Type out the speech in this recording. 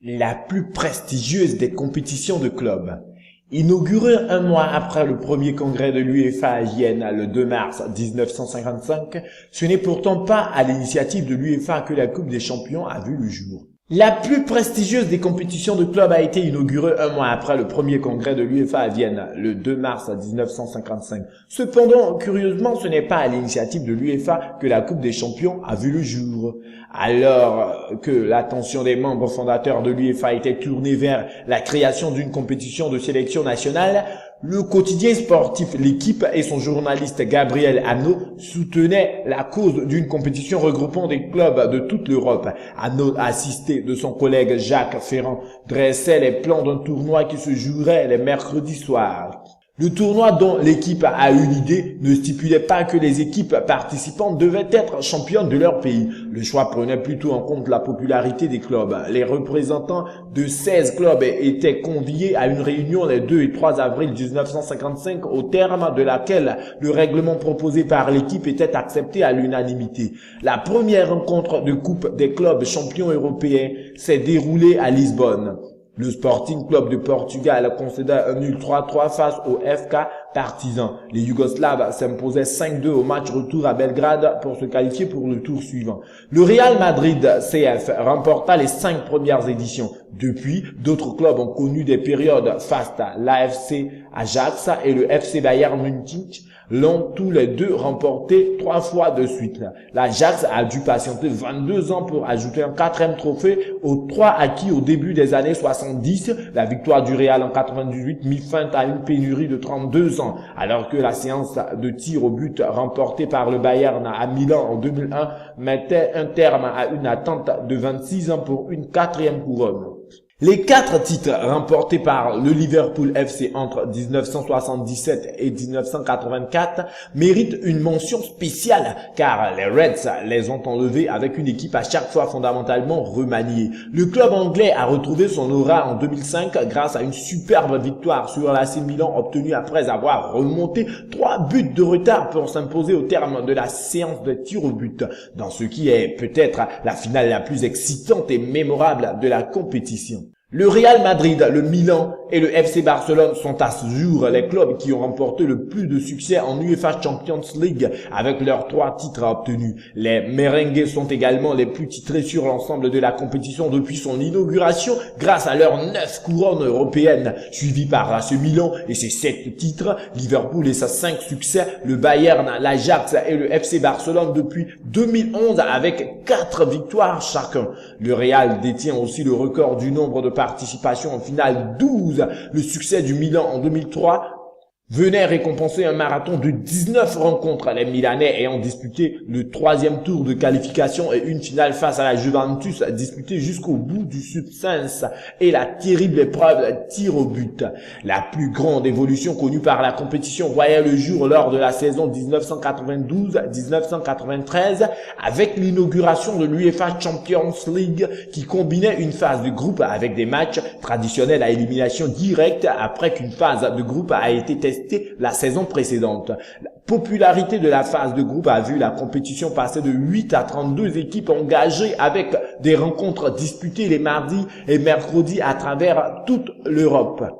la plus prestigieuse des compétitions de clubs. Inaugurée un mois après le premier congrès de l'UEFA à Vienne le 2 mars 1955, ce n'est pourtant pas à l'initiative de l'UEFA que la Coupe des Champions a vu le jour. La plus prestigieuse des compétitions de clubs a été inaugurée un mois après le premier congrès de l'UEFA à Vienne, le 2 mars 1955. Cependant, curieusement, ce n'est pas à l'initiative de l'UEFA que la Coupe des Champions a vu le jour. Alors que l'attention des membres fondateurs de l'UEFA était tournée vers la création d'une compétition de sélection nationale, le quotidien sportif L'Équipe et son journaliste Gabriel Hanno soutenaient la cause d'une compétition regroupant des clubs de toute l'Europe. Hanno, assisté de son collègue Jacques Ferrand, dressait les plans d'un tournoi qui se jouerait les mercredis soirs. Le tournoi dont L'Équipe a eu l'idée ne stipulait pas que les équipes participantes devaient être championnes de leur pays. Le choix prenait plutôt en compte la popularité des clubs. Les représentants de 16 clubs étaient conviés à une réunion les 2 et 3 avril 1955 au terme de laquelle le règlement proposé par L'Équipe était accepté à l'unanimité. La première rencontre de Coupe des clubs champions européens s'est déroulée à Lisbonne. Le Sporting Club de Portugal concéda un nul 3-3 face au FK Partizan. Les Yougoslaves s'imposaient 5-2 au match retour à Belgrade pour se qualifier pour le tour suivant. Le Real Madrid CF remporta les 5 premières éditions. Depuis, d'autres clubs ont connu des périodes fastes. L'AFC Ajax et le FC Bayern Munich l'ont tous les deux remporté 3 fois de suite. L'Ajax a dû patienter 22 ans pour ajouter un 4e trophée aux 3 acquis au début des années 70. La victoire du Real en 98 mit fin à une pénurie de 32 ans, alors que la séance de tir au but remportée par le Bayern à Milan en 2001 mettait un terme à une attente de 26 ans pour une 4e couronne. Les 4 titres remportés par le Liverpool FC entre 1977 et 1984 méritent une mention spéciale car les Reds les ont enlevés avec une équipe à chaque fois fondamentalement remaniée. Le club anglais a retrouvé son aura en 2005 grâce à une superbe victoire sur l'AC Milan obtenue après avoir remonté 3 buts de retard pour s'imposer au terme de la séance de tir au but, dans ce qui est peut-être la finale la plus excitante et mémorable de la compétition. Le Real Madrid, le Milan et le FC Barcelone sont à ce jour les clubs qui ont remporté le plus de succès en UEFA Champions League avec leurs 3 titres obtenus. Les Merengues sont également les plus titrés sur l'ensemble de la compétition depuis son inauguration grâce à leurs 9 couronnes européennes, suivis par l'AC Milan et ses 7 titres, Liverpool et ses 5 succès, le Bayern, l'Ajax et le FC Barcelone depuis 2011 avec 4 victoires chacun. Le Real détient aussi le record du nombre de participation en finale 12. Le succès du Milan en 2003 venait récompenser un marathon de 19 rencontres, les Milanais ayant disputé le 3e tour de qualification et une finale face à la Juventus disputée jusqu'au bout du suspense et la terrible épreuve tir au but. La plus grande évolution connue par la compétition voyait le jour lors de la saison 1992-1993 avec l'inauguration de l'UEFA Champions League qui combinait une phase de groupe avec des matchs traditionnels à élimination directe après qu'une phase de groupe a été testée la saison précédente. La popularité de la phase de groupe a vu la compétition passer de 8 à 32 équipes engagées avec des rencontres disputées les mardis et mercredis à travers toute l'Europe.